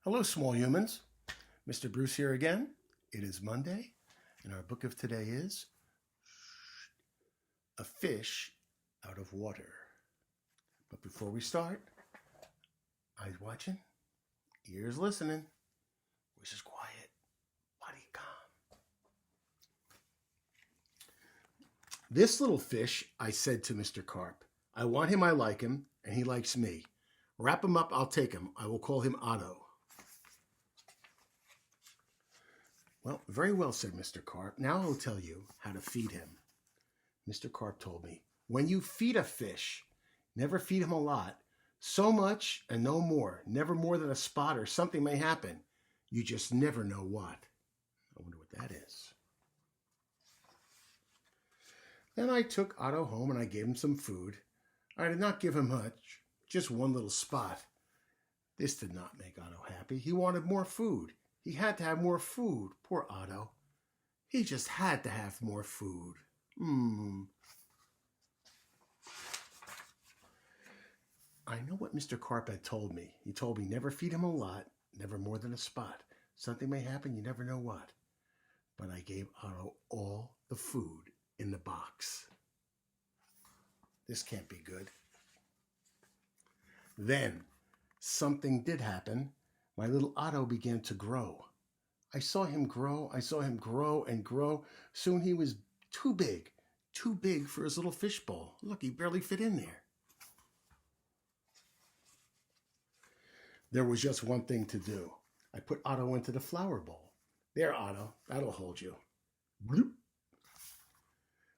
Hello, small humans. Mr. Bruce here again. It is Monday, and our book of today is A Fish Out of Water. But before we start, eyes watching, ears listening, wishes quiet, body calm. This little fish, I said to Mr. Carp, I want him, I like him, and he likes me. Wrap him up, I'll take him. I will call him Otto. Well, very well, said Mr. Carp. Now I'll tell you how to feed him. Mr. Carp told me, when you feed a fish, never feed him a lot. So much and no more. Never more than a spot or something may happen. You just never know what. I wonder what that is. Then I took Otto home and I gave him some food. I did not give him much, just one little spot. This did not make Otto happy. He wanted more food. He had to have more food. Poor Otto. He just had to have more food. I know what Mr. Carp had told me. He told me never feed him a lot, never more than a spot. Something may happen, you never know what. But I gave Otto all the food in the box. This can't be good. Then something did happen. My little Otto began to grow. I saw him grow and grow. Soon he was too big for his little fishbowl. Look, he barely fit in there. There was just one thing to do. I put Otto into the flower bowl. There, Otto, that'll hold you. Bloop.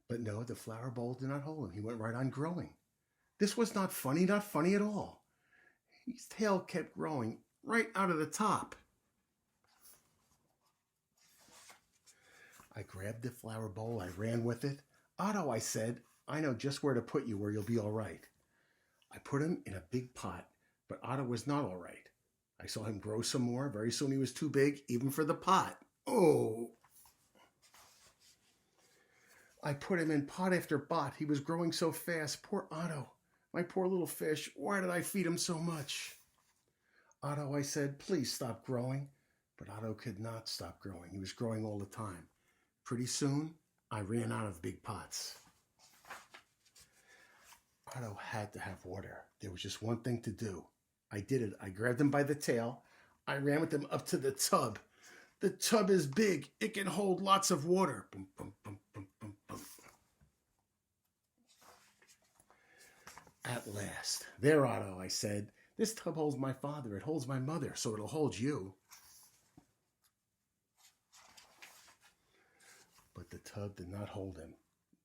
But no, the flower bowl did not hold him. He went right on growing. This was not funny at all. His tail kept growing right out of the top. I grabbed the flower bowl. I ran with it. Otto, I said, I know just where to put you where you'll be all right. I put him in a big pot, but Otto was not all right. I saw him grow some more. Very soon he was too big, even for the pot. Oh! I put him in pot after pot. He was growing so fast. Poor Otto. My poor little fish. Why did I feed him so much? Otto, I said, please stop growing. But Otto could not stop growing. He was growing all the time. Pretty soon, I ran out of big pots. Otto had to have water. There was just one thing to do. I did it. I grabbed him by the tail. I ran with him up to the tub. The tub is big. It can hold lots of water. Boom, boom, boom, boom, boom, boom. At last. There, Otto, I said. This tub holds my father. It holds my mother, so it'll hold you. But the tub did not hold him.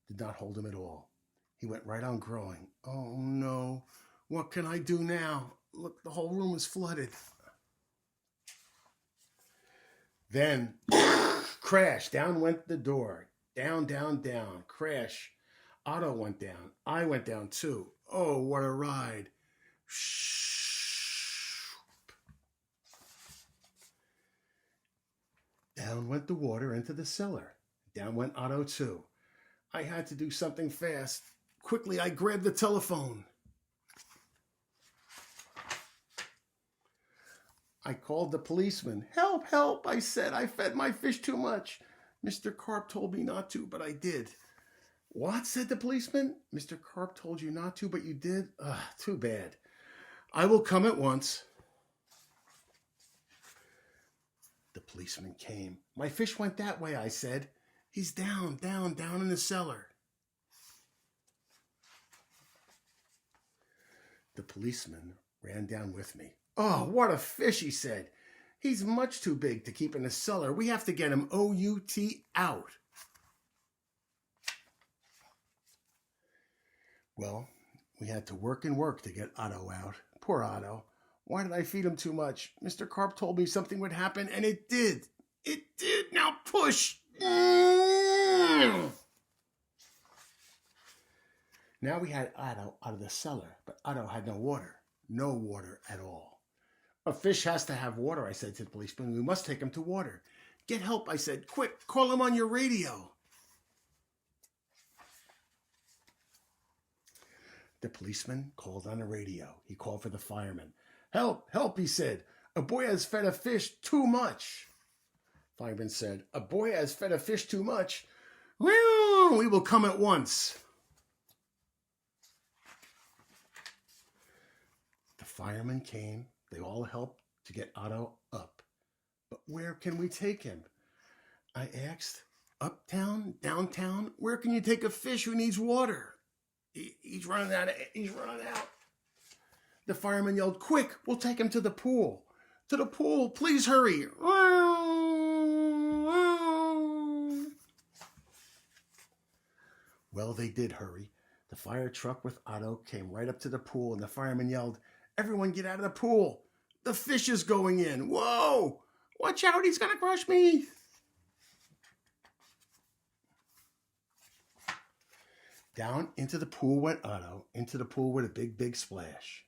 Did not hold him at all. He went right on growing. Oh, no. What can I do now? Look, the whole room is flooded. Then, crash. Down went the door. Down, down, down. Crash. Otto went down. I went down, too. Oh, what a ride. Down went the water into the cellar. Down went Otto, too. I had to do something fast. Quickly, I grabbed the telephone. I called the policeman. Help, help, I said. I fed my fish too much. Mr. Carp told me not to, but I did. What? Said the policeman. Mr. Carp told you not to, but you did? Too bad. I will come at once. The policeman came. My fish went that way, I said. He's down, down, down in the cellar. The policeman ran down with me. Oh, what a fish, he said. He's much too big to keep in the cellar. We have to get him O-U-T out. Well, we had to work and work to get Otto out. Poor Otto. Why did I feed him too much? Mr. Carp told me something would happen, and it did. It did. Now push. Now we had Otto out of the cellar, but Otto had no water. No water at all. A fish has to have water, I said to the policeman. We must take him to water. Get help, I said. Quick, call him on your radio. The policeman called on the radio. He called for the fireman. Help, help, he said. A boy has fed a fish too much. Fireman said, a boy has fed a fish too much. Well, we will come at once. The firemen came. They all helped to get Otto up. But where can we take him? I asked. Uptown? Downtown? Where can you take a fish who needs water? He's running out. He's running out. The fireman yelled, quick, we'll take him to the pool. To the pool, please hurry. Well, they did hurry. The fire truck with Otto came right up to the pool, and the fireman yelled, everyone get out of the pool. The fish is going in. Whoa! Watch out, he's going to crush me. Down into the pool went Otto, into the pool with a big, big splash.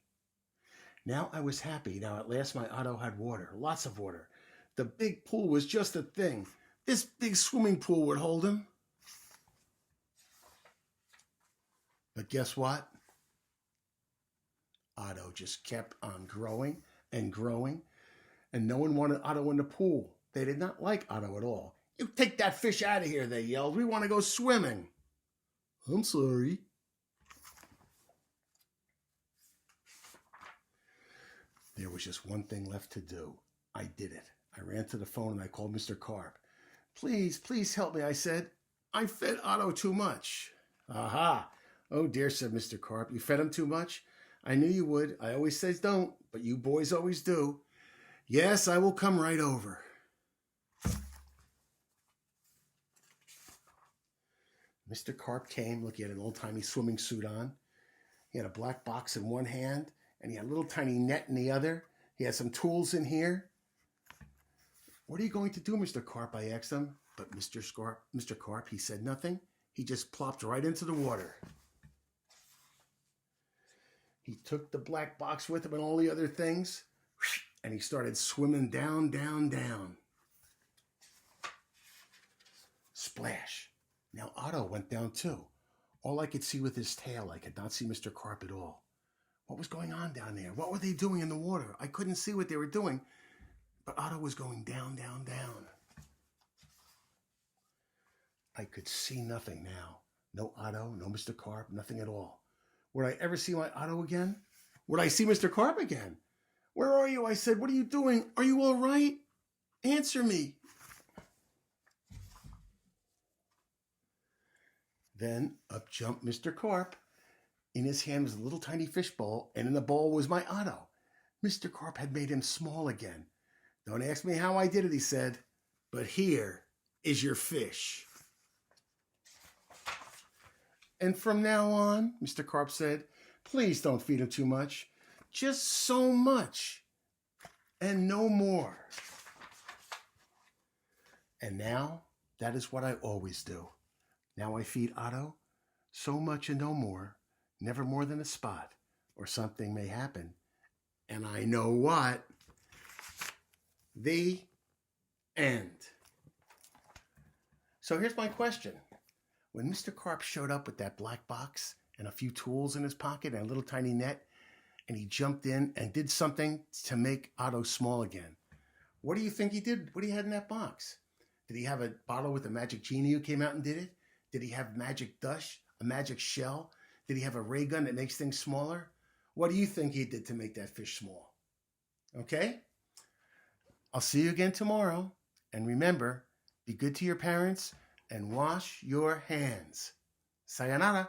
Now I was happy. Now at last my Otto had water, lots of water. The big pool was just a thing. This big swimming pool would hold him. But guess what? Otto just kept on growing and growing, and no one wanted Otto in the pool. They did not like Otto at all. You take that fish out of here, they yelled. We want to go swimming. I'm sorry. There was just one thing left to do. I did it. I ran to the phone and I called Mr. Carp. Please, please help me, I said. I fed Otto too much. Aha. Oh dear, said Mr. Carp. You fed him too much? I knew you would. I always say don't, but you boys always do. Yes, I will come right over. Mr. Carp came. Look, he had an old-timey swimming suit on. He had a black box in one hand, and he had a little tiny net in the other. He had some tools in here. What are you going to do, Mr. Carp? I asked him. But Mr. Carp, he said nothing. He just plopped right into the water. He took the black box with him and all the other things, and he started swimming down, down, down. Splash. Now Otto went down too. All I could see with his tail, I could not see Mr. Carp at all. What was going on down there? What were they doing in the water? I couldn't see what they were doing, but Otto was going down, down, down. I could see nothing now. No Otto, no Mr. Carp, nothing at all. Would I ever see my Otto again? Would I see Mr. Carp again? Where are you? I said, what are you doing? Are you all right? Answer me. Then up jumped Mr. Carp. In his hand was a little tiny fish bowl, and in the bowl was my Otto. Mr. Carp had made him small again. Don't ask me how I did it, he said, but here is your fish. And from now on, Mr. Carp said, please don't feed him too much. Just so much and no more. And now, that is what I always do. Now I feed Otto so much and no more, never more than a spot, or something may happen. And I know what. The end. So here's my question. When Mr. Carp showed up with that black box and a few tools in his pocket and a little tiny net, and he jumped in and did something to make Otto small again, what do you think he did? What he had in that box? Did he have a bottle with a magic genie who came out and did it? Did he have magic dust, a magic shell? Did he have a ray gun that makes things smaller? What do you think he did to make that fish small? Okay? I'll see you again tomorrow. And remember, be good to your parents and wash your hands. Sayonara.